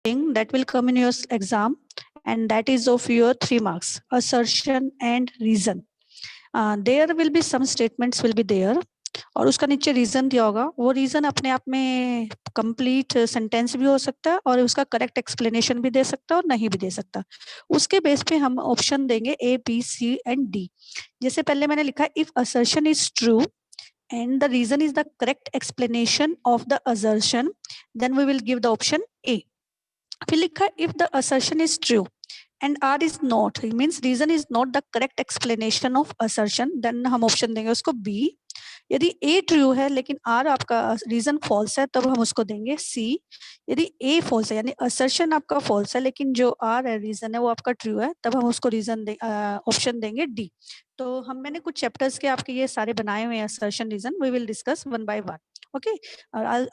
thing that will come in your exam, and that is of your 3 marks, assertion and reason. There will be some statements will be there, और उसका नीचे reason दिया होगा. वो reason अपने आप में कंप्लीट सेंटेंस भी हो सकता है और उसका करेक्ट एक्सप्लेनेशन भी दे सकता है और नहीं भी दे सकता. उसके बेस पे हम ऑप्शन देंगे ए, बी, सी एंड डी. जैसे पहले मैंने लिखा if assertion is true and the reason is the correct explanation of the assertion, then we will give the option A. फिर लिखा if the assertion is true and R is not, it means reason is not the correct explanation of assertion, then हम option देंगे उसको B. यदि A true है लेकिन R आपका reason false है तब हम उसको देंगे C. यदि A फॉल्स है यानी असर्शन आपका फॉल्स है लेकिन जो R है रीजन है वो आपका ट्रू है तब हम उसको रीजन ऑप्शन देंगे D. तो मैंने कुछ चैप्टर्स के आपके ये सारे बनाए हुए हैं assertion reason. We will discuss one by one. Okay,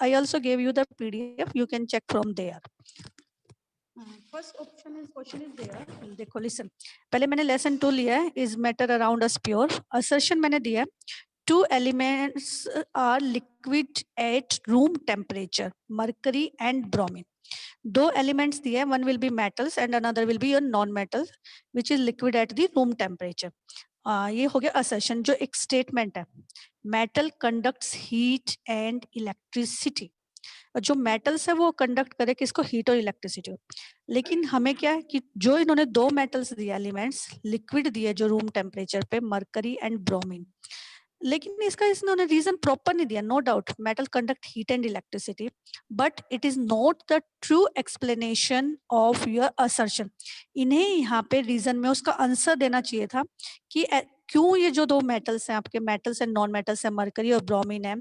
I also give you the PDF, you can check from there. First question is there. देखो लिसन, पहले मैंने लेसन 2 लिया है, is matter around us pure. Assertion मैंने दिया है two elements are liquid at room temperature, mercury and bromine. दो elements दिए हैं, one will be metals and another will be a non-metal which is liquid at the room temperature. ये हो गया assertion. जो एक statement है, metal conducts heat and electricity. जो मेटल्स है वो कंडक्ट करे किसको, हीट और इलेक्ट्रिसिटी. लेकिन हमें क्या है कि जो इन्होंने दो मेटल्स दिए, एलिमेंट्स लिक्विड दिए जो रूम टेम्परेचर पे, मरकरी एंड ब्रोमीन, लेकिन इसका इन्होंने रीजन प्रॉपर नहीं दिया. No doubt metal conduct heat and electricity, but it is not the true explanation of your assertion. इन्हें यहाँ पे रीजन में उसका आंसर देना चाहिए था कि क्यों ये जो दो मेटल्स हैं आपके, मेटल्स एंड नॉन मेटल्स है, मरकरी और ब्रोमीन है,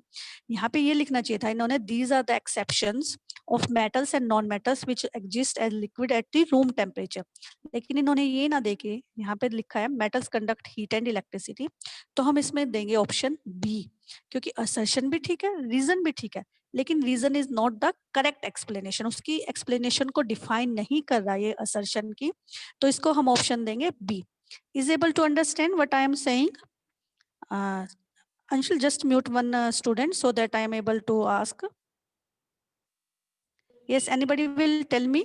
यहाँ पे ये लिखना चाहिए था इन्होंने, these are the exceptions of metals and non metals which exist as liquid at the room temperature. लेकिन इन्होंने ये ना देके यहाँ पे लिखा है metals conduct heat and electricity. तो हम इसमें देंगे ऑप्शन बी, क्योंकि असर्शन भी ठीक है, रीजन भी ठीक है, लेकिन reason is not the correct explanation. उसकी एक्सप्लेनेशन को डिफाइन नहीं कर रहा है असर्शन की, तो इसको हम ऑप्शन देंगे B. Is able to understand what I am saying? Anshul, just mute one student so that I am able to ask. Yes, anybody will tell me?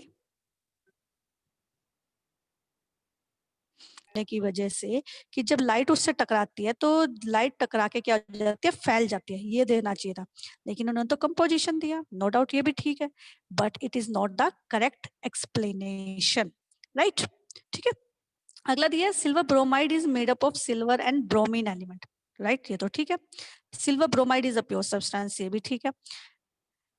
की वजह से कि जब लाइट उससे टकराती है तो लाइट टकरा के क्या हो जाती है, फैल जाती है. ये देना चाहिए था, लेकिन उन्होंने तो कंपोजिशन दिया. नो डाउट ये भी ठीक है, but it is not the correct explanation. Right, ठीक है. अगला दिया silver bromide is made up of silver and bromine element. Right, ये तो ठीक है. Silver bromide is a pure substance, ये भी ठीक है,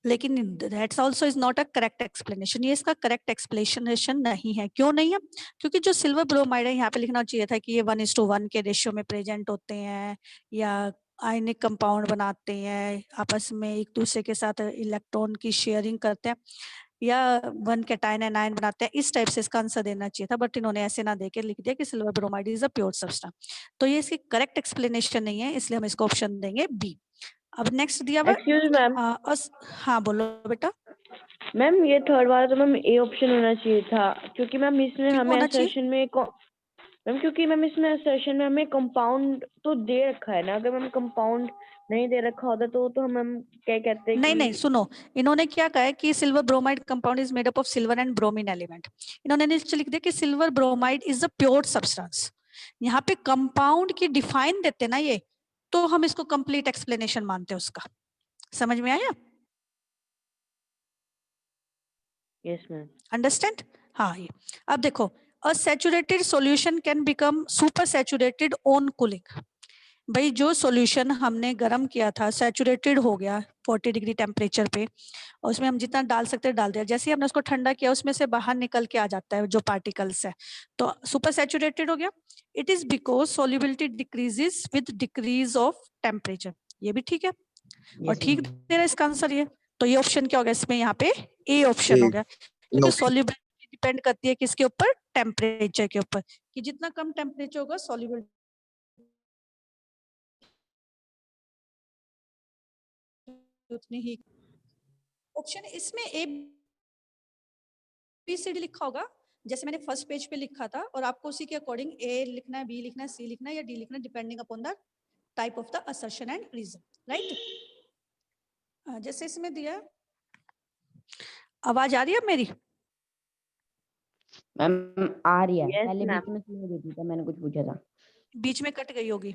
लेकिन that's also is not a correct explanation. ये इसका करेक्ट एक्सप्लेनेशन नहीं है. क्यों नहीं है? क्योंकि जो सिल्वर ब्रोमाइड है यहाँ पे लिखना चाहिए था कि ये 1:1 के रेशियो में प्रेजेंट होते हैं, या आयनिक कंपाउंड बनाते हैं, आपस में एक दूसरे के साथ इलेक्ट्रॉन की शेयरिंग करते हैं, या 1 कैटायन एंड आयन बनाते हैं. इस टाइप से इसका आंसर देना चाहिए था, बट इन्होंने ऐसे ना देके लिख दिया कि silver bromide is a pure substance. तो ये इसकी करेक्ट एक्सप्लेनेशन नहीं है, इसलिए हम इसको ऑप्शन देंगे बी. अब नेक्स्ट दिया हुआ, एक्सक्यूज मैम. हाँ बोलो बेटा. मैम ये थर्ड वाला तो मैम ए ऑप्शन होना चाहिए था, क्योंकि मैम इसमें हमें असर्शन में मैम, क्योंकि मैम इसमें असर्शन में हमें कंपाउंड तो दे रखा है ना. अगर मैम कंपाउंड नहीं दे रखा होता तो हम क्या कहते हैं. नहीं, सुनो, इन्होंने क्या कहा है कि silver bromide compound is made up of silver and bromine element. इन्होंने नीचे लिख दिया कि silver bromide is a pure substance. यहाँ पे कंपाउंड की डिफाइन देते ना ये, तो हम इसको कंप्लीट एक्सप्लेनेशन मानते हैं उसका. समझ में आया? Yes ma'am. अंडरस्टैंड? हाँ. ये अब देखो, अ saturated solution can become super saturated on cooling. भाई जो सॉल्यूशन हमने गर्म किया था सैचुरेटेड हो गया 40 डिग्री टेम्परेचर पे, और उसमें हम जितना डाल सकते हैं डाल दिया. जैसे ही हमने उसको ठंडा किया उसमें से बाहर निकल के आ जाता है जो पार्टिकल्स है, तो सुपर सैचुरेटेड हो गया. It is because solubility decreases with decrease of temperature. ये भी ठीक है, और ठीक दे रहा है इसका आंसर ये. तो ये ऑप्शन क्या हो गया इसमें, यहाँ पे ए ऑप्शन हो गया, क्योंकि सॉल्युबिलिटी डिपेंड करती है किसके ऊपर, टेम्परेचर के ऊपर, कि जितना कम टेम्परेचर होगा सॉल्युबिलिटी उतनी ही. ऑप्शन इसमें ए बी सी डी लिखा होगा, जैसे मैंने फर्स्ट पेज पे लिखा था, और आपको उसी के अकॉर्डिंग ए लिखना है, बी लिखना है, सी लिखना है या डी लिखना है, depending upon the type of the assertion and reason. Right, जैसे इसमें दिया, आवाज आ रही है मेरी? मैम आ रही है, Yes, पहले ma'am. बीच में सुन रही थी, तब मैंने कुछ पूछा था। बीच में कट गई होगी।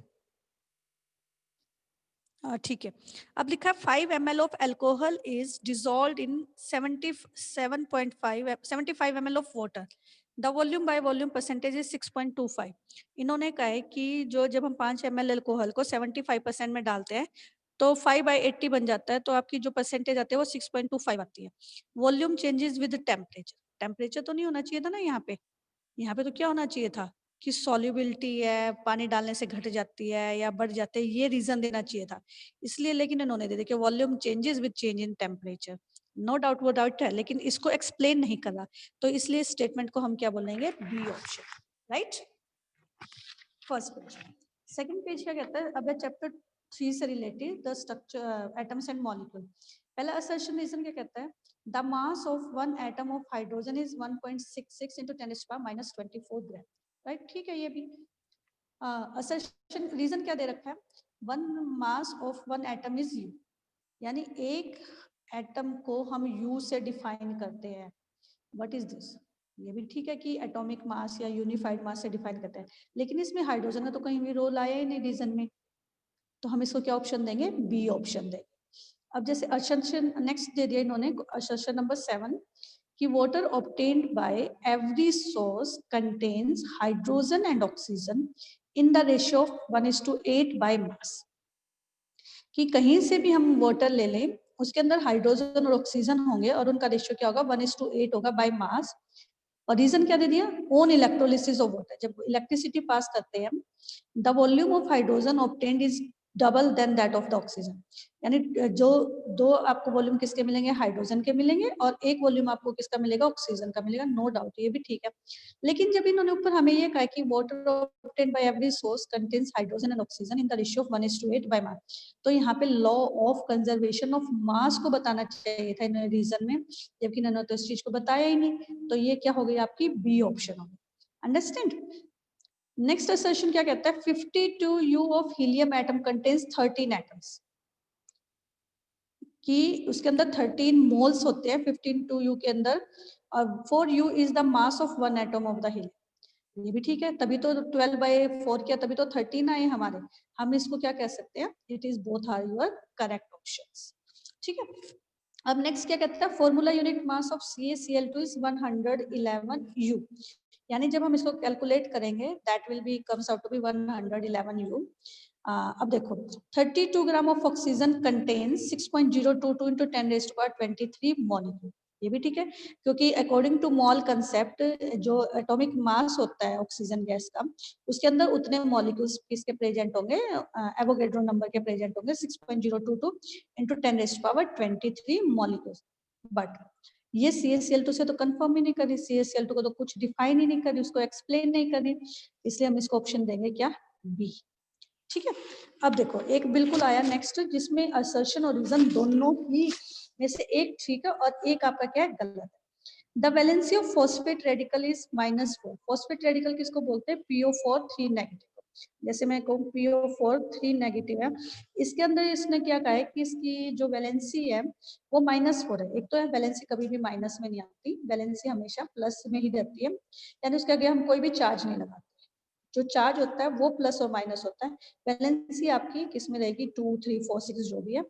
ठीक है। अब लिखा है 5 ml of alcohol is dissolved in 75 ml of water. The volume by volume percentage is 6.25। इन्होंने कहा है कि जो जब हम 5 ml अल्कोहल को 75% में डालते हैं तो 5/80 बन जाता है, तो आपकी जो परसेंटेज आती है वो 6.25 आती है। Volume changes with temperature. Temperature तो नहीं होना चाहिए था ना यहाँ पे। यहाँ पे तो क्या होना चाहिए था कि सॉल्युबिलिटी है, पानी डालने से घट जाती है या बढ़ जाते है, ये रीजन देना चाहिए था। इसलिए लेकिन इन्होंने दे दिया कि volume changes with change in temperature. No doubt वो डाउट है, लेकिन इसको एक्सप्लेन नहीं कर रहा, तो इसलिए स्टेटमेंट को हम क्या बोलेंगे, B option. Right, first page. Second page क्या कहता है, अब चैप्टर 3 से related the structure atoms and molecule. पहला असर्शन रीजन क्या कहता है, the mass of one atom of hydrogen is 1.66 into 10⁻⁻24 gram. Right, ठीक है। ये भी असर्शन रीजन क्या दे रखा है, one mass of one atom is you, यानी एक एटम को हम यू से डिफाइन करते हैं। व्हाट इज दिस, ये भी ठीक है कि एटॉमिक मास या यूनिफाइड मास से डिफाइन करते हैं, लेकिन इसमें हाइड्रोजन का तो कहीं भी रोल आया ही नहीं रीजन में, तो हम इसको क्या ऑप्शन देंगे, बी ऑप्शन देंगे। अब जैसे असर्शन नेक्स्ट दे दिया इन्होंने, असर्शन नंबर 7 कि water obtained by every source contains hydrogen and oxygen in the ratio of 1:8 by mass. कि कहीं से भी हम वाटर ले लें, उसके अंदर हाइड्रोजन और ऑक्सीजन होंगे और उनका रेशियो क्या होगा, 1:8 होगा बाय मास। और रीजन क्या दे दिया, ओन इलेक्ट्रोलिसिस ऑफ वाटर। जब इलेक्ट्रिसिटी पास करते हैं, the volume of hydrogen obtained is double than that of the oxygen. यानी जो दो आपको वॉल्यूम किसके मिलेंगे, हाइड्रोजन के मिलेंगे, और एक वॉल्यूम आपको किसका मिलेगा, ऑक्सीजन का मिलेगा। नो डाउट, ये भी ठीक है। लेकिन जब इन्होंने ऊपर हमें ये कहा कि water obtained by every source contains hydrogen and oxygen in the ratio of 1:8 by mass, तो यहाँ पे law of conservation of mass को बताना चाहिए था इन्होंने रीजन में, जबकि इन्होंने तो इस चीज को बताया ही नहीं। तो ये क्या हो गई आपकी, बी ऑप्शन हो गई। अंडरस्टैंड। नेक्स्ट असर्शन क्या कहता है, 52U of helium atom contains 13 atoms, कि उसके अंदर 13 मोल्स होते हैं 52U के अंदर, और 4U is the mass of one atom of the helium. ये भी ठीक है, तभी तो 12/4 किया, तभी तो 13 आए हमारे। हम इसको क्या कह सकते हैं, it is both are your correct options. ठीक है। अब नेक्स्ट क्या कहता है, formula unit mass of CaCl2 is 111U, यानी जब हम इसको कैलकुलेट करेंगे that will be comes out to be 111U। अब देखो 32 gram of oxygen contains 6.022 into 10⁻23 molecule. ये भी ठीक है, क्योंकि अकॉर्डिंग टू मॉल कंसेप्ट जो एटॉमिक मास होता है ऑक्सीजन गैस का, उसके अंदर उतने मॉलिक्यूल्स किसके प्रेजेंट होंगे, एवोगैड्रो नंबर के प्रेजेंट होंगे, 6.022 into 10⁻23 मॉलिक्यूल्स। बट ये CaCl2 से तो कंफर्म ही नहीं कर रही, CaCl2 को तो कुछ डिफाइन ही नहीं कर रही, उसको एक्सप्लेन नहीं कर रही, इसलिए हम इसको ऑप्शन देंगे क्या, बी। ठीक है। अब देखो एक बिल्कुल आया नेक्स्ट, जिसमें असर्शन और रीजन दोनों ही में से एक ठीक है और एक आपका क्या है, गलत है। The valency of phosphate radical is -4। Phosphate radical किसको बोलते हैं, PO4 3 नेगेटिव। जैसे मैं कहूँ PO4 3 नेगेटिव है, इसके अंदर इसने क्या कहा है कि इसकी जो वैलेंसी है वो -4 है। एक तो है वैलेंसी कभी भी माइनस में नहीं आती, वैलेंसी हमेशा प्लस में ही रहती है, यानी उसके आगे हम कोई भी चार्ज नहीं लगाते। जो चार्ज होता है वो प्लस और माइनस होता है। वैलेंसी आपकी किस में रहेगी, 2, 3, 4, 6 जो भी है।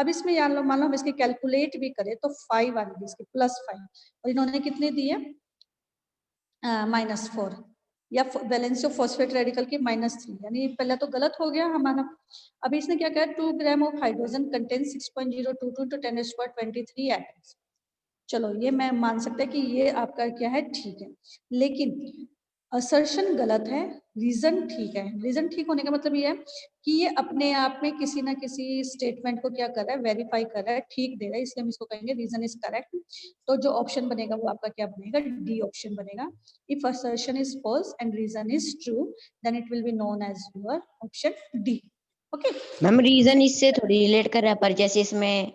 अब इसमें यार मान लो हम इसके कैलकुलेट भी करें तो 5 आ रही है इसकी, +5, और इन्होंने कितने दिए, -4, या वैलेंसी ऑफ फॉस्फेट रेडिकल की -3, यानी पहले तो गलत हो गया हमारा। अब इसने क्या कहा, 2 gram of hydrogen contain 6.022 into 10⁻23 atoms. चलो ये मैं मान सकता है कि ये आपका क्या है, ठीक है, लेकिन असर्शन गलत है, रीजन ठीक है। रीजन ठीक होने का मतलब ये है कि ये अपने आप में किसी ना किसी स्टेटमेंट को क्या कर रहा है, वेरीफाई कर रहा है, ठीक दे रहा है, इसलिए हम इसको कहेंगे रीजन इज करेक्ट। तो जो ऑप्शन बनेगा वो आपका क्या बनेगा, डी ऑप्शन बनेगा। If assertion is false and reason is true then it will be known as your option D. Okay ma'am reason इससे थोड़ी रिलेट कर रहा है, पर जैसे इसमें,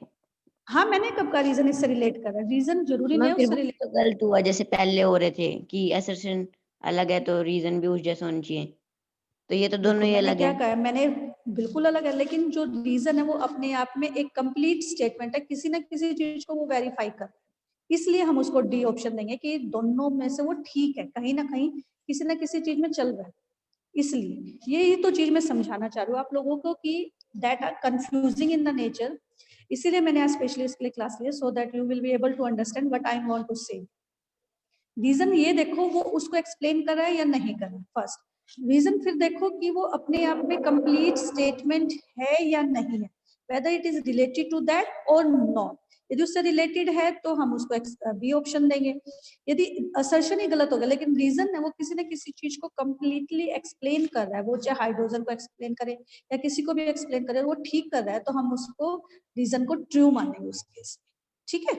हाँ मैंने कब का रीजन इससे रिलेट कर रहा है, रीजन जरूरी नहीं है उससे रिलेट। तो गलत हुआ, जैसे पहले हो रहे थे कि असर्शन अलग है तो रीजन भी उस जैसा होना चाहिए, तो ये तो दोनों ही मैंने अलग क्या है। कहा, मैंने बिल्कुल अलग है, लेकिन जो रीजन है वो अपने आप में एक कंप्लीट स्टेटमेंट है, किसी ना किसी चीज को वो वेरीफाई कर, इसलिए हम उसको डी ऑप्शन देंगे कि दोनों में से वो ठीक है, कहीं ना कहीं किसी ना किसी चीज में चल रहा है। इसलिए ये तो चीज मैं समझाना चाह रही हूँ आप लोगों को कि that are confusing in the nature, इसीलिए मैंने आज स्पेशली इसके लिए क्लास ली, so that you will be able to understand what I want to say. Reason ये देखो वो उसको एक्सप्लेन कर रहा है या नहीं कर रहा है, फर्स्ट रीजन। फिर देखो कि वो अपने आप में कंप्लीट स्टेटमेंट है या नहीं है, whether it is related to that और नॉट। यदि उससे रिलेटेड है तो हम उसको बी ऑप्शन देंगे। यदि असर्शन ही गलत हो गया लेकिन रीजन है वो किसी न किसी चीज को कंप्लीटली एक्सप्लेन कर रहा है, वो चाहे हाइड्रोजन को एक्सप्लेन करे या किसी को भी एक्सप्लेन करे, वो ठीक कर रहा है, तो हम उसको रीजन को ट्रू मानेंगे उस केस में। ठीक है,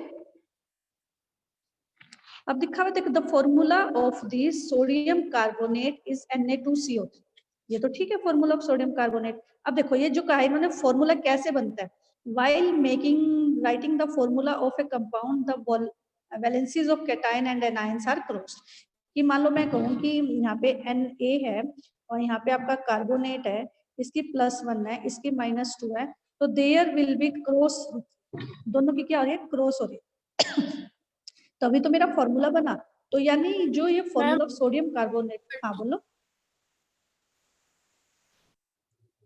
अब दिखा हुआ देखो, the formula of the sodium carbonate is Na2CO3। ये तो ठीक है, फॉर्मूला ऑफ सोडियम कार्बोनेट। अब देखो ये जो कहा है इन्होंने, फॉर्मूला कैसे बनता है, while making writing the formula of a compound the valencies of cation and anions are crossed। कि मान लो मैं कहूँ कि यहाँ पे Na है और यहाँ पे आपका कार्बोनेट है, इसकी +1 है, इसकी -2 है, तो देयर विल बी क्रॉस, दोनों की क्या हो रही है, क्रॉस हो रही है। तभी तो मेरा फॉर्मूला बना। तो यानी जो ये फॉर्मूला ऑफ सोडियम कार्बोनेट, हाँ बोलो।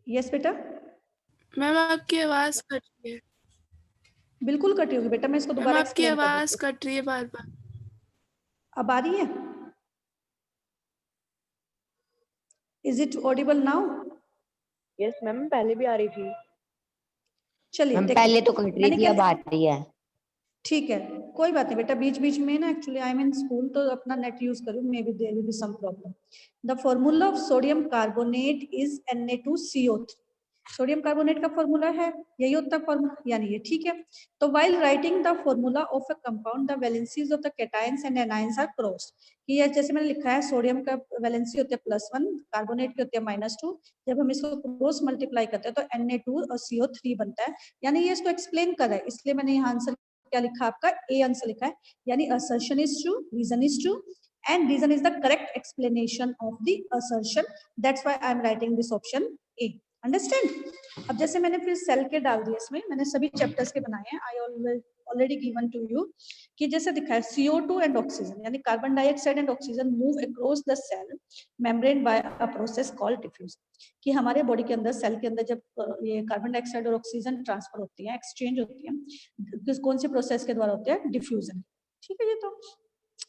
यस बेटा। मैम आपकी आवाज कट रही है। बिल्कुल कटी होगी बेटा, मैं इसको मैम दोबारा आपकी एक्सप्लेन कर आवाज देती हूँ। कट रही है बार बार। अब आ रही है? Is it Audible now? Yes ma'am, पहले भी आ रही थी। चलिए हम देखो, पहले तो कट रही मैंने थी, क्या, अब आ रही है। ठीक है, कोई बात नहीं बेटा, बीच बीच में ना actually I am in school तो अपना नेट यूज करूँ, maybe there will be some problem. The formula of sodium carbonate is Na2CO3। Sodium carbonate का फॉर्मूला है, यही होता है फॉर्मूला, यानी ये ठीक है। तो while writing the formula of a compound the valencies of the cations and anions are crossed. कि ये जैसे मैंने लिखा है, सोडियम का वैलेंसी होती है +1, कार्बोनेट की होती है -2, जब हम इसको क्रॉस मल्टीप्लाई करते हैं तो Na2 और CO3 बनता है, यानी ये इसको एक्सप्लेन कर रहा है, इसलिए मैंने यहाँ आंसर क्या लिखा, आपका ए आंसर लिखा है, यानी assertion is true, reason is true, and reason is the correct explanation of the assertion, that's why I am writing this option A। understand? अब जैसे मैंने फिर सेल के डाल दिए इसमें, मैंने सभी चैप्टर्स के बनाए हैं, I already given to you, कि जैसे दिखा है CO2 एंड ऑक्सीजन, यानी carbon dioxide and oxygen move across the cell membrane by a process called diffusion. कि हमारे बॉडी के अंदर, सेल के अंदर जब ये कार्बन डाइऑक्साइड और ऑक्सीजन ट्रांसफर होती है, एक्सचेंज होती है, कौन से प्रोसेस के द्वारा होती है, डिफ्यूजन। ठीक है, ये तो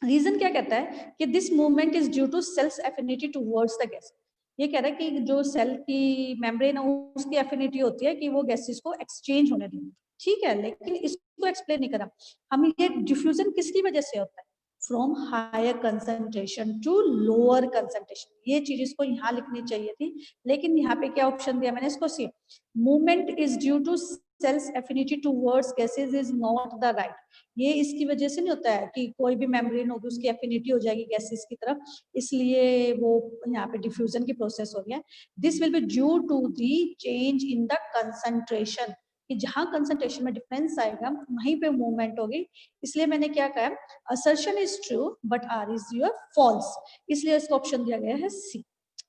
रीजन क्या कहता है कि this movement is due to cells affinity towards the gas. ये कह रहा है कि जो सेल की मेम्ब्रेन है उसकी एफिनिटी होती है कि वो गैसेस को एक्सचेंज होने दें। ठीक है, लेकिन इसको एक्सप्लेन नहीं करा हम, ये डिफ्यूजन किसकी वजह से होता है, from higher concentration to lower concentration. ये चीज इसको यहाँ लिखनी चाहिए थी, लेकिन यहाँ पे क्या ऑप्शन दिया मैंने इसको, C movement is due to cells affinity towards gases is not the right. ये इसकी वजह से नहीं होता है कि कोई भी मेम्ब्रेन होगी उसकी एफिनिटी हो जाएगी गैसेस की तरफ, इसलिए वो यहाँ पे डिफ्यूजन की प्रोसेस हो गया। This will be due to the change in the concentration, कि जहां कंसंट्रेशन में डिफरेंस आएगा वहीं पे मूवमेंट होगी। इसलिए मैंने क्या कहा, assertion is true but R is your false, इसलिए इसका ऑप्शन दिया गया है सी।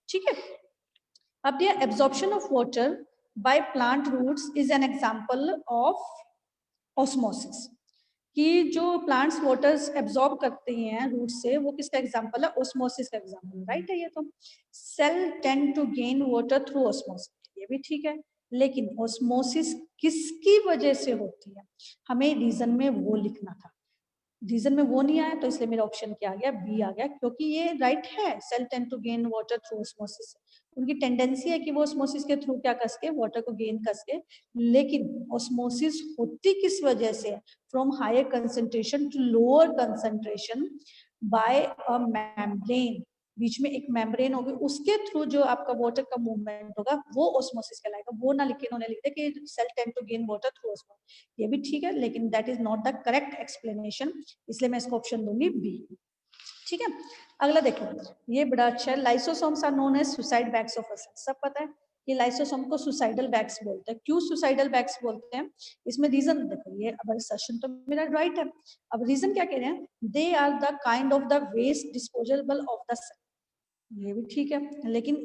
ठीक है, अब दिया absorption of water by plant roots is an example of osmosis. कि जो प्लांट्स वाटर्स एब्जॉर्ब करते हैं रूट से, वो किसका एग्जांपल है, ऑस्मोसिस का एग्जांपल, राइट है ये तो। Cell tend to gain water through osmosis, ये भी ठीक है, लेकिन ऑस्मोसिस किसकी वजह से होती है, हमें रीजन में वो लिखना था, रीजन में वो नहीं आया, तो इसलिए मेरा ऑप्शन क्या आ गया, बी आ गया, क्योंकि ये राइट है, cell tend to gain water through osmosis, उनकी टेंडेंसी है कि वो ऑस्मोसिस के थ्रू क्या कर सके, वाटर को गेन कर सके। लेकिन ऑस्मोसिस होती किस वजह से, from higher concentration to lower concentration by a membrane, बीच में एक मेम्ब्रेन होगी, उसके थ्रू जो आपका वाटर का मूवमेंट होगा वो ऑस्मोसिस कहलाएगा। वो ना लिखे, उन्होंने लिख दिया कि cell tend to gain water through osmosis, ये भी ठीक है, लेकिन that is not the correct explanation, इसलिए मैं इसको ऑप्शन दूंगी बी। ठीक है, अगला देखो, ये बड़ा अच्छा है, lysosomes are known as suicide bags of acid. सब पता है कि लाइसोसोम को सुसाइडल बैग्स बोलते हैं। क्यों सुसाइडल बैग्स बोलते हैं, इसमें रीजन देखो, ये अब सेशन तो मेरा राइट है, अब रीजन क्या कह रहे हैं, they are the kind of the waste disposable of the cell. ये भी ठीक है, लेकिन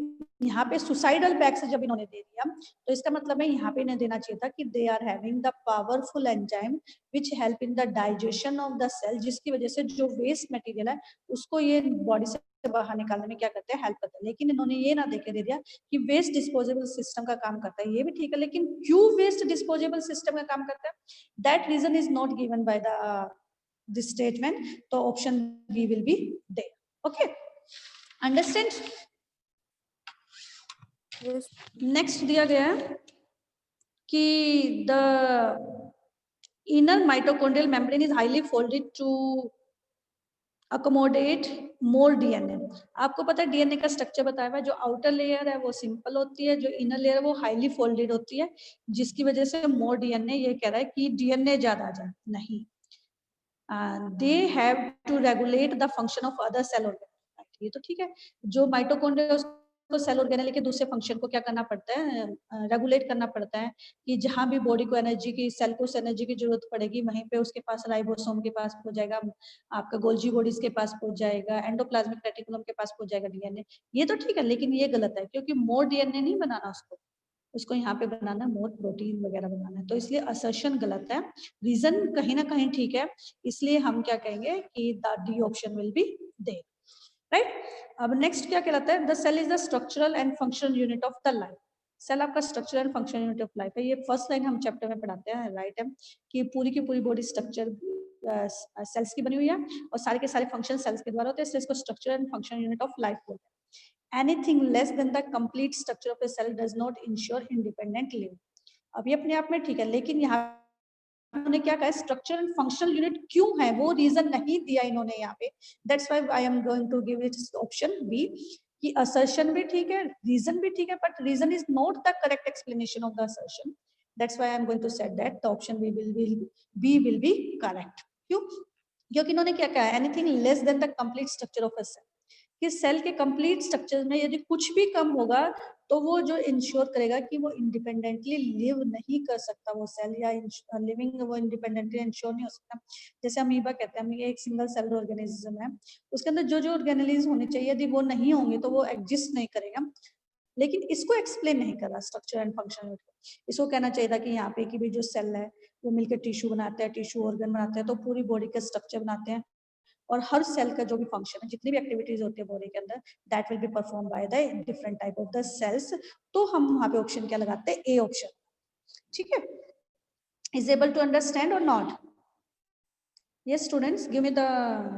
यहाँ पे सुसाइडल बैक्स जब इन्होंने दे दिया तो इसका मतलब है यहाँ पे इन्हें देना चाहिए था कि they are having the powerful enzyme which help in the digestion of the cell, जिसकी वजह से जो वेस्ट मटेरियल है उसको ये बॉडी से बाहर निकालने में क्या करते हैं, हेल्प करते हैं। लेकिन इन्होंने ये ना देके दे दिया कि वेस्ट डिस्पोजेबल सिस्टम का काम करता है, ये भी ठीक है, लेकिन क्यों वेस्ट डिस्पोजेबल सिस्टम का काम करता है, that reason is not given by the this statement, तो option B will be there. Okay, understand. Yes. Next दिया गया है कि the inner mitochondrial membrane is highly folded to accommodate more DNA. आपको पता है डीएनए का स्ट्रक्चर बताया हुआ है, जो आउटर लेयर है वो सिंपल होती है, जो इनर लेयर है वो हाईली फोल्डेड होती है, जिसकी वजह से मोर डीएनए, ये कह रहा है कि डीएनए ज्यादा आ जाए, नहीं, they have to regulate the function of other cell organelle. ये तो ठीक है, जो माइटोकॉन्ड्रिया को सेल ऑर्गेनेल के दूसरे फंक्शन को क्या करना पड़ता है, रेगुलेट करना पड़ता है, कि जहां भी बॉडी को एनर्जी की, सेल को एनर्जी की जरूरत पड़ेगी वहीं पे उसके पास राइबोसोम के पास पहुंच जाएगा, आपका गोल्जी बॉडीज के पास पहुंच जाएगा, एंडोप्लाज्मिक रेटिकुलम के पास पहुंच जाएगा डीएनए। ये तो ठीक है, लेकिन ये गलत है, क्योंकि मोर डीएनए नहीं बनाना उसको यहाँ पे बनाना है, मोर प्रोटीन वगैरह बनाना है, तो इसलिए असर्शन गलत है। रीजन कहीं ना कहीं ठीक है, इसलिए हम क्या कहेंगे कि the D option will be there, right. अब नेक्स्ट क्या कहलाता है, the cell is the structural and functional unit of the life. Cell आपका structural and functional unit of life है, ये फर्स्ट लाइन हम चैप्टर में पढ़ाते हैं, राइट है, कि पूरी की पूरी बॉडी स्ट्रक्चर सेल्स की बनी हुई है और सारे के सारे फंक्शन सेल्स के द्वारा होते हैं, इसलिए इसको structural and functional unit of life बोलते हैं। Anything less than the complete structure of a cell does not ensure independent living. अब ये अपने आप में ठीक है, लेकिन यहाँ उन्होंने क्या कहा, स्ट्रक्चर एंड फंक्शनल यूनिट क्यों है वो रीजन नहीं दिया इन्होंने यहाँ पे, that's why I am going to give it option B, कि असर्शन भी ठीक है, रीजन भी ठीक है, but reason is not the correct explanation of the assertion, that's why I am going to set that the option B will be correct. क्यों? क्योंकि इन्होंने क्या कहा, anything less than the complete structure of a cell, कि cell के complete structure में यदि कुछ भी कम होगा तो वो जो इंश्योर करेगा कि वो इंडिपेंडेंटली लिव नहीं कर सकता वो सेल, या लिविंग वो इंडिपेंडेंटली इंश्योर नहीं हो सकता। जैसे अमीबा कहते हैं, हम एक सिंगल सेल ऑर्गेनिज्म है, उसके अंदर जो जो ऑर्गेनेलिज होने चाहिए यदि वो नहीं होंगे तो वो एग्जिस्ट नहीं करेगा, लेकिन इसको एक्सप्लेन नहीं कर रहा स्ट्रक्चर एंड फंक्शन। इसको कहना चाहिए था कि यहाँ पे कि भी जो सेल है वो मिलकर टिश्यू बनाते हैं, टिश्यू ऑर्गन बनाते हैं, तो पूरी बॉडी का स्ट्रक्चर बनाते हैं, और हर सेल का जो भी फंक्शन है, जितनी भी एक्टिविटीज होती है बॉडी के अंदर, that will be perform by the different type of the cells. तो हम वहां पे ऑप्शन क्या लगाते हैं, ए ऑप्शन, ठीक है। इज एबल टू अंडरस्टैंड और not? Yes students, give me the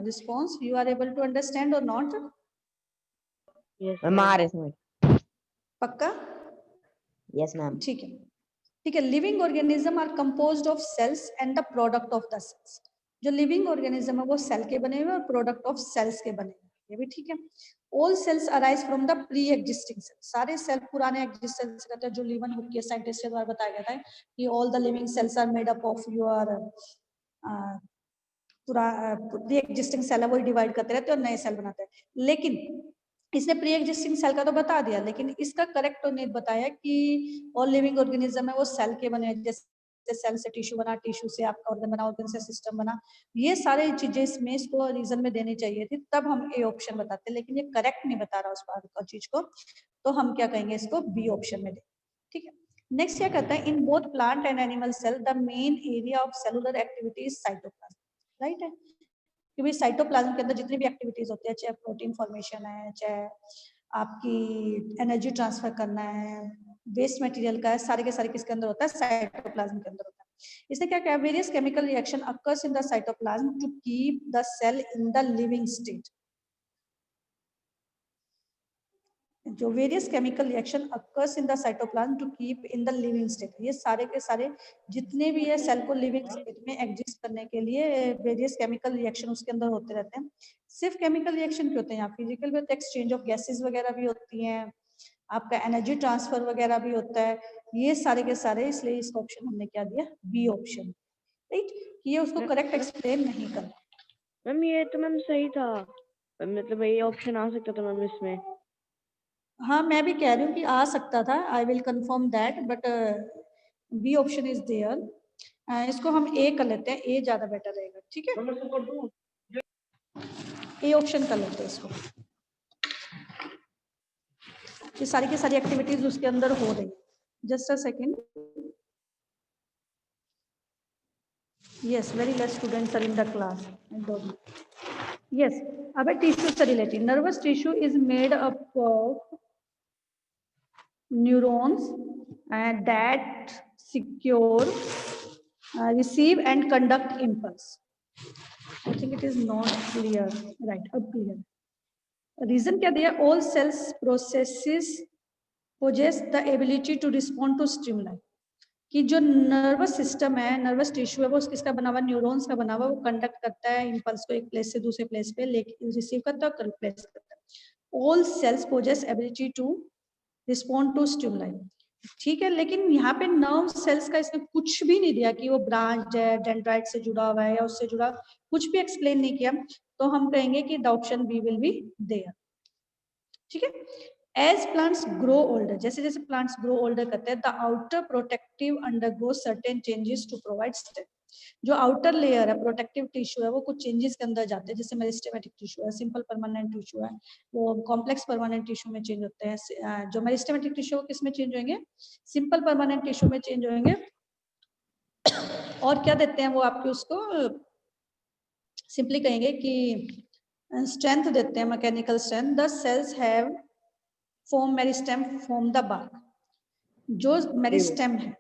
response, you are able to understand और नॉट? यस मैम आ रहे हैं, पक्का? Yes ma'am. ठीक है, ठीक है। Living organism are composed of cells and the product of the cells. जो लिविंग ऑर्गेनिज्म है वो सेल के बने हुए और प्रोडक्ट ऑफ सेल्स के बने हुए, ये भी ठीक है। All cells arise from the pre existing cell, सारे सेल पुराने एग्जिस्टिंग से कहते हैं, जो लीवन हुक के साइंटिस्ट के द्वारा बताया गया था कि all the living cells are made up of your pre existing cell है, वही डिवाइड करते रहते हैं और नए सेल बनाते हैं। लेकिन इसने प्री एग्जिस्टिंग सेल का तो बता दिया, लेकिन इसका करेक्ट तो नहीं बताया कि ऑल लिविंग ऑर्गेनिज्म है वो सेल के बने, जैसे सेल से टिश्यू बना, टिश्यू से आपका ऑर्गन बना, ऑर्गन से सिस्टम बना, ये सारी चीजें इसमें इसको रीजन में देनी चाहिए थी, तब हम ए ऑप्शन बताते, लेकिन ये करेक्ट नहीं बता रहा उस बात का चीज को, तो हम क्या कहेंगे, इसको बी ऑप्शन में दे, ठीक है। नेक्स्ट क्या कहता है, in both plant and animal cell the main area of cellular activity is cytoplasm, right है, कि भाई साइटोप्लाज्म के अंदर जितनी भी एक्टिविटीज होती है, चाहे प्रोटीन फॉर्मेशन है, चाहे आपकी एनर्जी ट्रांसफर करना है, वेस्ट मटेरियल का है, सारे के सारे किसके अंदर होता है, साइटोप्लाज्म के अंदर होता है। इसने क्या कहा, various chemical reaction occurs in the cytoplasm to keep the cell in the living state. जो various chemical reaction occurs in the cytoplasm to keep in the living state, ये सारे के सारे जितने भी है सेल को लिविंग स्टेट में एग्जिस्ट करने के लिए वेरियस केमिकल रिएक्शन उसके अंदर होते रहते हैं। सिर्फ केमिकल रिएक्शन क्यों होते हैं, यहाँ फिजिकल भी होते हैं, एक्सचेंज ऑफ गैसेस वगैरह भी होती हैं, आपका एनर्जी ट्रांसफर वगैरह भी होता है, ये सारे के सारे, इसलिए इसका ऑप्शन हमने क्या दिया, बी ऑप्शन, राइट। ये उसको करेक्ट एक्सप्लेन नहीं करना। मैम ये तो मैम सही था, मतलब ये ऑप्शन आ सकता था मैम इसमें। हाँ मैं भी कह रही हूँ कि आ सकता था, I will confirm that, but B option is there. इसको हम ए कर लेते हैं, ए ज्यादा बेटर रहेगा, ठीक है, ए ऑप्शन कर लेते हैं इसको। ये सारी की सारी एक्टिविटीज उसके अंदर हो रही है. Just a second. Yes, very less students are in the class. Yes, अब tissue से related. Nervous tissue is made up of neurons and that secure, receive and conduct impulse. I think it is not clear. Right, अब clear. Reason क्या दिया? All cells processes possess the ability to respond to stimuli. कि जो nervous system है, nervous tissue है, वो किसका बना हुआ? न्यूरॉन्स का बना हुआ. वो कंडक्ट करता है इंपल्स को एक प्लेस से दूसरे प्लेस पे लेके रिसीव करता है और प्लेस करता है. All cells possess ability to respond to stimuli. ठीक है, लेकिन यहाँ पे नर्व सेल्स का इसने कुछ भी नहीं दिया कि वो ब्रांच है, डेंड्राइट से जुड़ा हुआ है या उससे जुड़ा, कुछ भी एक्सप्लेन नहीं किया. तो हम कहेंगे कि the option B will be there. ठीक है. As plants grow older, जैसे जैसे plants grow older करते हैं, the outer protective undergoes certain changes to provide strength. जो outer layer है, protective tissue है, वो कुछ changes के अंदर जाते हैं. जैसे meristematic tissue है, simple permanent tissue है, वो complex permanent tissue में change होते हैं. जो meristematic tissue है, वो किस में change होंगे? Simple permanent tissue में change होंगे. और क्या देते हैं वो आपके उसको? Simply कहेंगे कि strength देते हैं, mechanical strength. The cells have form meristem form the bark. जो मेरिस्टेम है,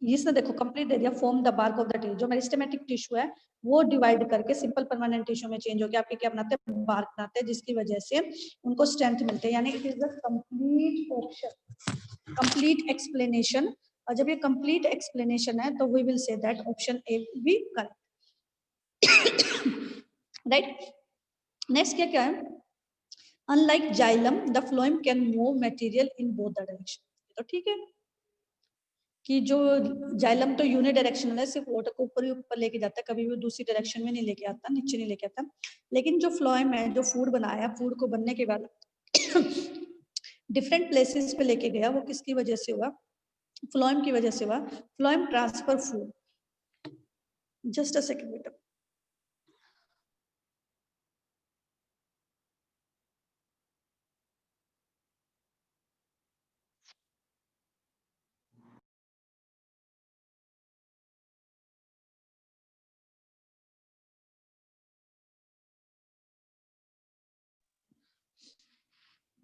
इसने देखो कंप्लीट दे दिया, form the bark of the tree. जो मेरिस्टेमेटिक टिश्यू है वो डिवाइड करके सिंपल परमानेंट टिश्यू में चेंज होकर आपके क्या बनाते हैं? बार्क बनाते हैं, जिसकी वजह से उनको स्ट्रेंथ मिलते हैं. यानी it is the complete option, complete explanation. और जब ये कंप्लीट एक्सप्लेनेशन है तो we will say that option A will be correct. Right. Next क्या क्या है? Unlike xylem, the phloem can move material in both the direction. तो ठीक है कि जो जाइलम तो यूनिडायरेक्शनल है, सिर्फ वाटर को ऊपर ही ऊपर लेके जाता है, कभी भी दूसरी डायरेक्शन में नहीं लेके आता, नीचे नहीं लेके आता. लेकिन जो फ्लोएम है, जो फूड बनाया, फूड को बनने के बाद डिफरेंट प्लेसेस पे लेके गया, वो किसकी वजह से हुआ? फ्लोएम की वजह से हुआ. Phloem transfer food. Just a second बेटा.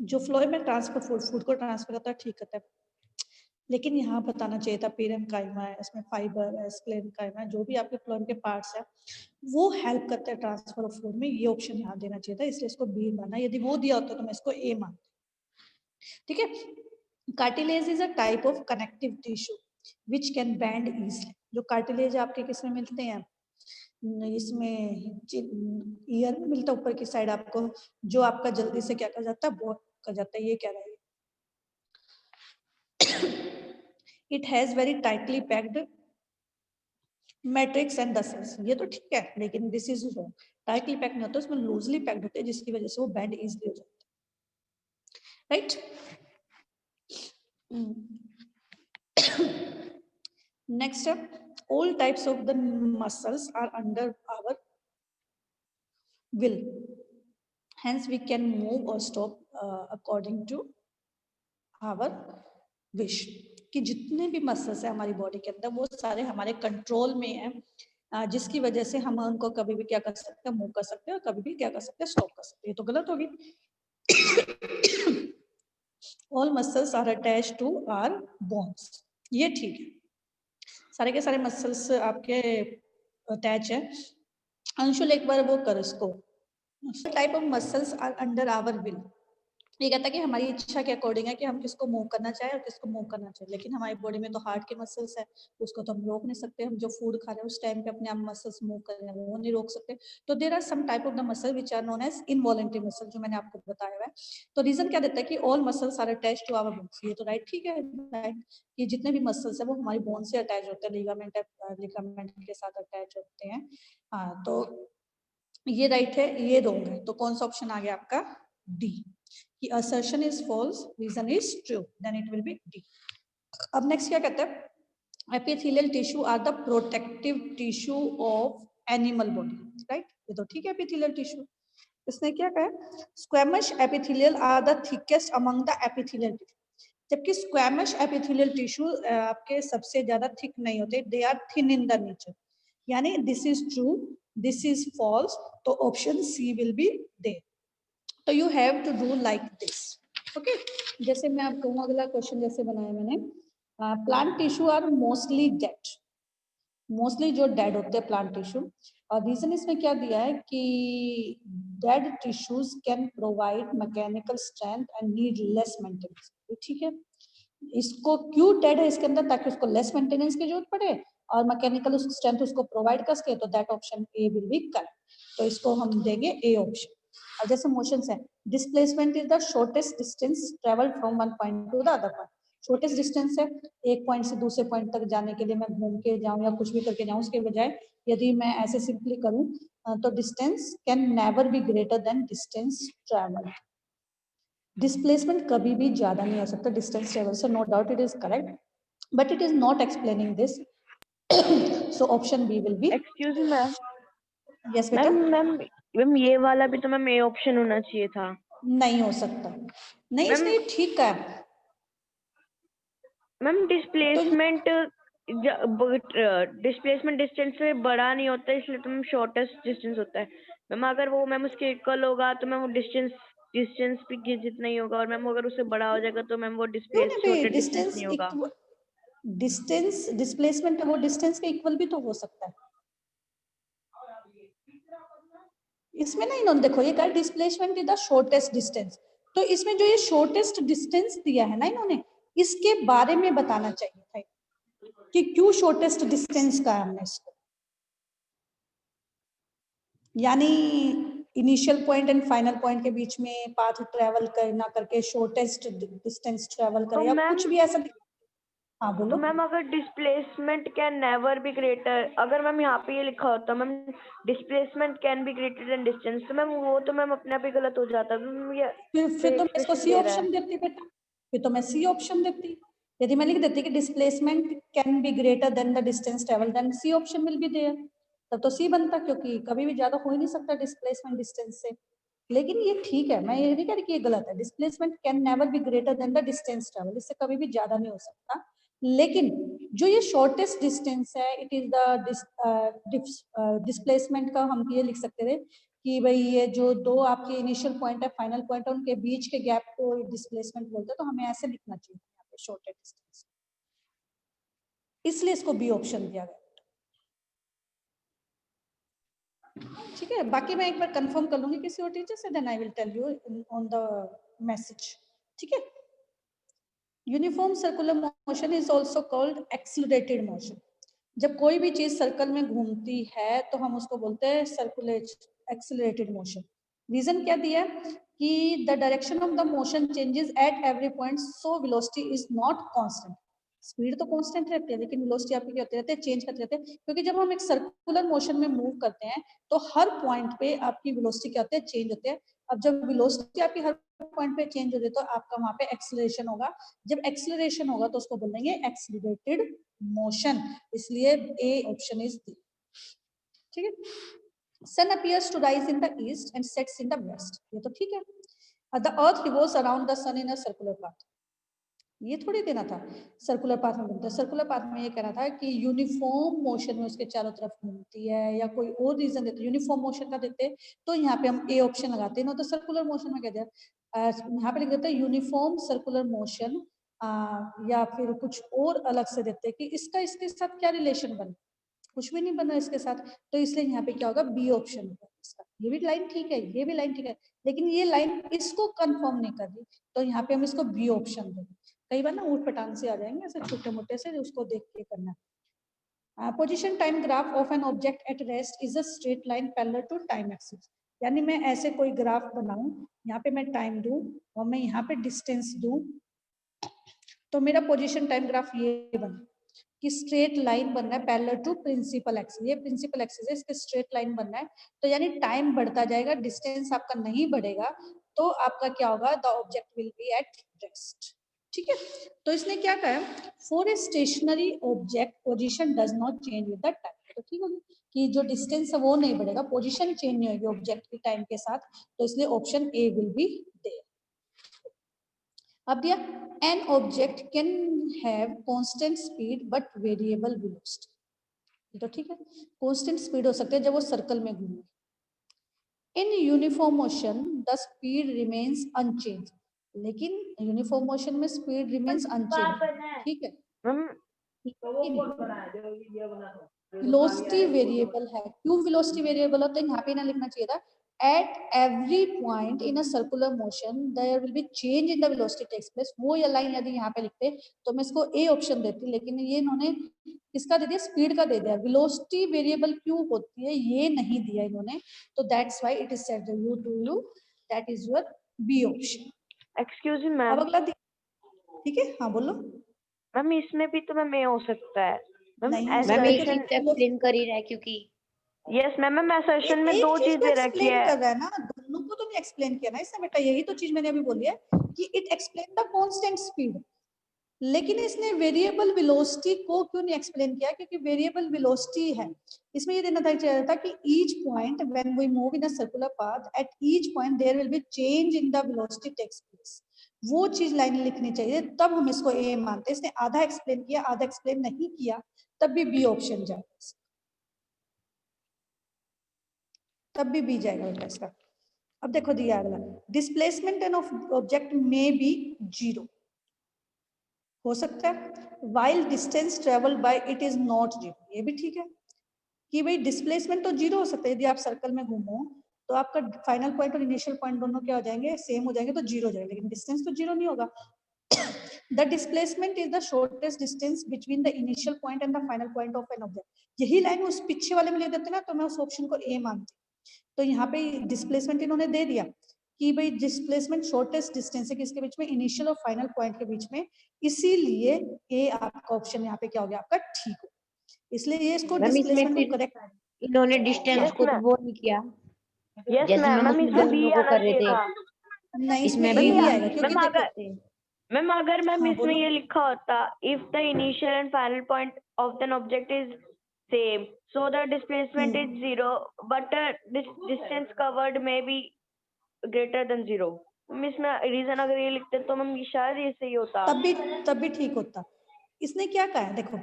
जो फ्लोएम में ट्रांसफर फूड को ट्रांसफर करता है, ठीक करता है. लेकिन यहाँ बताना चाहिए था पेरेन्काइमा है, इसमें फाइबर है, स्क्लेरेन्काइमा है, जो भी आपके फ्लोएम के पार्ट्स है वो हेल्प करते हैं ट्रांसफर ऑफ फूड में. ये ऑप्शन यहाँ देना चाहिए था, इसलिए इसको बी माना. यदि वो दिया होता तो मैं इसको ए मानती. ठीक है. Cartilage is a type of connective tissue which can bend easily. जो कार्टिलेज आपके किसमें मिलते हैं? इसमें ईयर में मिलता है, ऊपर की साइड आपको, जो आपका जल्दी से क्या कर जाता है? ब्रेक कर जाता है. ये क्या रहेगा? It has very tightly packed matrix and the cells. ये तो ठीक है, लेकिन this is wrong. Tightly packed नहीं होता, उसमें loosely packed होते हैं, जिसकी वजह से वो bend easily हो जाता है. Right? Next up, all types of the muscles are under our will. Hence, we can move or stop according to our wish. कि जितने भी मसल्स है हमारी बॉडी के अंदर, वो सारे हमारे कंट्रोल में है, जिसकी वजह से हम उनको कभी भी क्या कर सकते हैं? मूव कर सकते हैं, और कभी भी क्या कर सकते हैं? स्टॉप कर सकते हैं. ये तो गलत होगी. All muscles are attached to our bones. ये ठीक है. सारे के सारे मसल्स आपके अटैच है. अंशुल एक बार वो कर इसको. Type of muscles are under our will. ये कहता है कि हमारी इच्छा के अकॉर्डिंग है कि हम किसको मूव करना चाहे और किसको मूव करना चाहिए. लेकिन हमारी बॉडी में तो हार्ट के मसल्स है, उसको तो हम रोक नहीं सकते. हम जो फूड खा रहे हैं उस टाइम पे अपने आप मसल्स मूव कर रहे हैं, वो नहीं रोक सकते. तो there are some type of the muscle which are known as involuntary muscle, जो मैंने आपको बताया हुआ है. तो रीजन क्या देता है कि all muscles are attached to our bones. ये तो राइट, ठीक है. राइट, कि जितने भी मसल्स है वो हमारी बोन से अटैच होते हैं, लिगामेंट के साथ अटैच होते हैं. हाँ, तो ये राइट है, ये रॉन्ग है. तो कौन सा ऑप्शन आ गया आपका? डी. कि assertion is false, reason is true, then it will be D. अब नेक्स्ट क्या कहते हैं? Epithelial tissue are the protective tissue of animal body. Right, ये तो ठीक है. एपिथेलियल टिश्यू, इसने क्या कहा? Squamous epithelial are the thickest among the epithelial tissue. जबकि स्क्वैमश एपिथेलियल टिश्यू आपके सबसे ज्यादा थिक नहीं होते, they are thin in the nature. यानी this is true, this is false, तो option C will be there. तो you have to do like this, okay. जैसे मैं आपको कहूँ, अगला क्वेश्चन जैसे बनाया मैंने, plant tissue are mostly dead, mostly जो डेड होते हैं प्लांट टिश्यू, और रीजन इसमें क्या दिया है कि dead tissues can provide mechanical strength and need less maintenance. ठीक है, इसको क्यों डेड है इसके अंदर, ताकि उसको लेस मेंटेनेंस की जरूरत पड़े और मैकेनिकल स्ट्रेंथ उसको प्रोवाइड कर सके, तो that option A will be correct. तो इसको हम देंगे ए ऑप्शन। और जैसे मोशंस है, displacement is the shortest distance travelled from one point two the other point. Shortest distance है, एक पॉइंट से दूसरे पॉइंट तक जाने के लिए मैं घूम के जाऊं या कुछ भी करके जाऊं, उसके बजाय यदि मैं ऐसे सिंपली करूं, तो distance can never be greater than distance travelled. Displacement कभी भी ज्यादा नहीं हो सकता डिस्टेंस ट्रेवल से, no doubt it is correct, but it is not explaining this. So option B will be. Excuse me ma'am, yes बेटा। Ma'am ये वाला भी तो मैम ए ऑप्शन होना चाहिए था। नहीं हो सकता, नहीं इसने ठीक है मैम। डिस्प्लेसमेंट डिस्टेंस से बड़ा नहीं होता, इसलिए तो मैम शॉर्टेस्ट डिस्टेंस होता है मैम। अगर वो मैम उसके इक्वल होगा तो मैम वो डिस्टेंस भी जितना ही होगा, और मैम अगर उससे बड़ा हो जाएगा तो मैम वो क्यों नहीं भाई, शॉर्टेस्ट डिस्टेंस डिस्टेंस नहीं होगा। डिस्टेंस डिस्प्लेसमेंट वो डिस्टेंस के इक्वल भी तो हो सकता है। इसमें ना इन्होंने देखो ये कहा displacement is the shortest distance, तो इसमें जो ये शॉर्टेस्ट डिस्टेंस दिया है ना इन्होंने, इसके बारे में बताना चाहिए था कि क्यों शॉर्टेस्ट डिस्टेंस का है हमने इसको, यानी initial point and final point के बीच में पाथ ट्रेवल करना करके शॉर्टेस्ट डिस्टेंस ट्रेवल करे, या कुछ भी ऐसा। हाँ बोलो। तो मैम अगर displacement can never be greater, अगर मैम यहाँ पे ये लिखा होता ma'am displacement can be greater than distance, तो मैम वो तो मैम अपने आप ही गलत हो जाता। फिर तो मैं इसको सी ऑप्शन देती बेटा, फिर तो मैं सी ऑप्शन देती। यदि मैं लिख देती कि displacement can be greater than the distance travel, then C option will be there, तब तो सी बनता, क्योंकि कभी भी ज्यादा हो ही नहीं सकता डिस्प्लेसमेंट डिस्टेंस से। लेकिन ये ठीक है, मैं ये नहीं कह रही कि ये गलत है, displacement can never be greater than the distance travel, इससे कभी भी ज्यादा नहीं हो सकता। लेकिन जो ये शॉर्टेस्ट डिस्टेंस है, इट इज द डिस्प्लेसमेंट का हम ये लिख सकते थे कि भाई ये जो दो आपके इनिशियल पॉइंट है फाइनल पॉइंट है, उनके बीच के गैप को डिस्प्लेसमेंट बोलते हैं, तो हमें ऐसे लिखना चाहिए यहाँ पे शॉर्टेस्ट डिस्टेंस, इसलिए इसको बी ऑप्शन दिया गया। ठीक है, बाकी मैं एक बार कंफर्म कर लूंगी किसी और टीचर से, then I will tell you on the message. ठीक है, uniform circular motion is also called accelerated motion. जब कोई भी चीज सर्कल में घूमती है तो हम उसको बोलते हैं एक्सीलरेटेड मोशन। रीजन क्या दिया कि the direction of the motion changes at every point, so velocity is not constant. Speed तो कांस्टेंट रहती है, लेकिन वेलोसिटी आपकी क्या होती रहती है, चेंज करते रहते हैं, क्योंकि जब हम एक सर्कुलर मोशन में मूव करते हैं तो हर पॉइंट पे आपकी वेलोसिटी क्या होती है, चेंज होते हैं। अब जब वेलोसिटी आपकी हर पॉइंट पे चेंज हो जाए तो आपका वहां पे एक्सीलरेशन होगा। जब एक्सीलरेशन होगा तो उसको बोलेंगे एक्सीलरेटेड मोशन, इसलिए ए ऑप्शन इज डी। ठीक है, sun appears to rise in the east and sets in the west, ये तो ठीक है। The earth revolves around the sun in a circular path, ये थोड़ी देना था सर्कुलर पाथ में घूमता है। सर्कुलर पाथ में ये कहना था कि यूनिफॉर्म मोशन में उसके चारों तरफ घूमती है, या कोई और रीजन देते यूनिफॉर्म मोशन का देते, तो यहाँ पे हम ए ऑप्शन लगाते हैं ना, तो सर्कुलर मोशन में कहते हैं यहाँ पे लिख देते हैं यूनिफॉर्म सर्कुलर मोशन, या फिर कुछ और अलग से देते हैं कि इसका इसके साथ क्या रिलेशन बना, कुछ भी नहीं बना इसके साथ, तो इसलिए यहाँ पे क्या होगा, बी ऑप्शन होगा इसका। ये भी लाइन ठीक है, ये भी लाइन ठीक है, लेकिन ये लाइन इसको कंफर्म नहीं कर रही, तो यहाँ पे हम इसको बी ऑप्शन देंगे। कई बार ना ऊट पटांग से आ जाएंगे ऐसे छोटे मोटे से, उसको देख के करना। Position time graph of an object at rest is a straight line parallel to time axis, यानी मैं ऐसे कोई ग्राफ बनाऊं, यहाँ पे मैं टाइम दूं और मैं यहाँ पे डिस्टेंस दूं, तो मेरा पोजीशन टाइम ग्राफ ये बना कि स्ट्रेट लाइन बनना है पैरेलल टू प्रिंसिपल एक्सिस, ये प्रिंसिपल एक्सिस है, इसके स्ट्रेट लाइन बनना है, तो यानी टाइम बढ़ता जाएगा, डिस्टेंस आपका नहीं बढ़ेगा, तो आपका क्या होगा, the object will be at rest. ठीक है, तो इसने क्या कहा, for a stationary object position does not change with the time, तो ठीक होगी कि जो डिस्टेंस है वो नहीं बढ़ेगा, पोजीशन चेंज नहीं होगी ऑब्जेक्ट की टाइम के साथ, तो इसलिए option A will be there. अब दिया an object can have constant speed but variable velocity, तो ठीक है कांस्टेंट स्पीड हो सकते हैं जब वो सर्कल में घूमे। In uniform motion the speed remains unchange, लेकिन यूनिफॉर्म मोशन में स्पीड रिमेन्स अनचेंज, ठीक है। मैम वेलोसिटी वेरिएबल है, क्यों वेलोसिटी वेरिएबल होता है, यहाँ पे ना लिखना चाहिए था at every point in a circular motion there will be change in the velocity takes place. वो ये लाइन यदि यहाँ पे लिखते तो मैं इसको ए ऑप्शन देती, लेकिन ये इन्होंने किसका दे दिया, स्पीड का दे दिया। वेलोसिटी वेरिएबल क्यों होती है ये नहीं दिया इन्होंने, तो that's why it is said you to you that is your B option. Excuse me अब मैम, अगला ठीक है, हाँ बोलो। मैम इसमें भी तो मैम ये हो सकता है मैम नहीं हो मैम सकता एक क्योंकि चीज एक्सप्लेन कर ही रहा है क्योंकि यस मैम, मैम असर्शन में एक दो चीज को चीजें रखी एक्सप्लेन है। कर रहा है ना, दोनों को तो नहीं एक्सप्लेन किया ना इसने बेटा, यही तो चीज मैंने अभी बोली है कि it explain the constant speed, लेकिन इसने वेरिएबल वेलोसिटी को क्यों नहीं एक्सप्लेन किया, क्योंकि वेरिएबल वेलोसिटी है। इसमें ये देना चाहिए था कि each point when we move in a circular path at each point there will be change in the velocity takes place, वो चीज लाइन लिखनी चाहिए, तब हम इसको ए मानते हैं। इसने आधा एक्सप्लेन किया आधा एक्सप्लेन नहीं किया, तब भी बी ऑप्शन जाएगा, तब भी बी जाएगा बेटा इसका। अब देखो दिया अगला, displacement N object may be zero, हो सकता है while distance travel by it is not zero, ये भी ठीक है कि भाई डिस्प्लेसमेंट तो जीरो हो सकता है, यदि आप सर्कल में घूमो तो आपका फाइनल पॉइंट और इनिशियल पॉइंट दोनों क्या हो जाएंगे, सेम हो जाएंगे, तो जीरो हो जाएगा, लेकिन डिस्टेंस तो जीरो नहीं होगा। The displacement is the shortest distance between the initial point and the final point of an object, यही लाइन उस पीछे वाले में ले देते ना, तो मैं उस ऑप्शन को ए मानती। तो यहाँ पे डिस्प्लेसमेंट इन्होंने दे दिया कि भाई डिस्प्लेसमेंट शॉर्टेस्ट डिस्टेंस है किसके बीच में, इनिशियल और फाइनल पॉइंट के बीच में, इसीलिए ए आपका ऑप्शन यहाँ पे क्या हो गया आपका ठीक हो, इसलिए ये इसको मैम इसमें डिस्प्लेसमेंट को फिर करेक्ट। इन्होंने डिस्टेंस यस को तो मैम, वो नहीं किया यस जैसे मैम, हम मैम उसमें इसमें बी दोनों को आना कर रहे चाहिए थे। था। नहीं इसमें इसमें ए भी ही हम आएगा, क्योंकि मैम देखो अगर मैम अगर मैम हाँ इसमें बोलो, ये लिखा होता if the initial and final point of an object is same so the displacement is zero but distance covered may be greater than zero. Ma'am इसमें रीजन अगर ये लिखते तो मैम ये शायद ये सही होता। तब भी ठीक होता। इसने क्या कहा है देखो,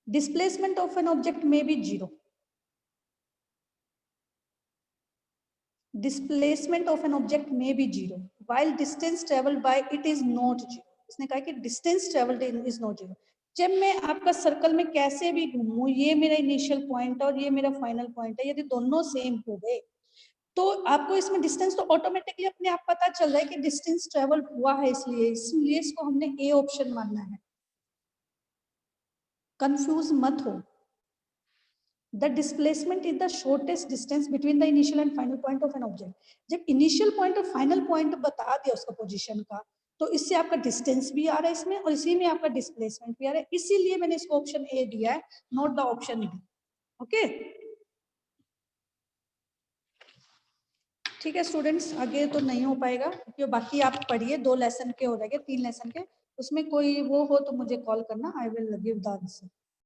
displacement of an object may be zero, displacement of an object may be zero while distance travelled by it is not zero, इसने कहा कि distance travelled is not zero. जब मैं आपका सर्कल में कैसे भी घूमूं, ये मेरा इनिशियल पॉइंट और ये मेरा फाइनल पॉइंट है, यदि दोनों सेम हो गए तो आपको इसमें डिस्टेंस तो ऑटोमेटिकली अपने आप पता चल रहा है कि डिस्टेंस ट्रेवल हुआ है, इसलिए इसको हमने ए ऑप्शन मानना है, कंफ्यूज मत हो। The displacement is the shortest distance between the initial and final point of an object, जब इनिशियल पॉइंट और फाइनल पॉइंट बता दिया उसका पोजीशन का, तो इससे आपका डिस्टेंस भी आ रहा है इसमें और इसी में आपका डिस्प्लेसमेंट भी आ रहा है, इसीलिए मैंने इसको ऑप्शन ए दिया है, not the option B. Okay ठीक है स्टूडेंट्स, आगे तो नहीं हो पाएगा क्योंकि बाकी आप पढ़िए, 2 लेसन के हो जाएंगे, 3 लेसन के, उसमें कोई वो हो तो मुझे कॉल करना, I will give the answer.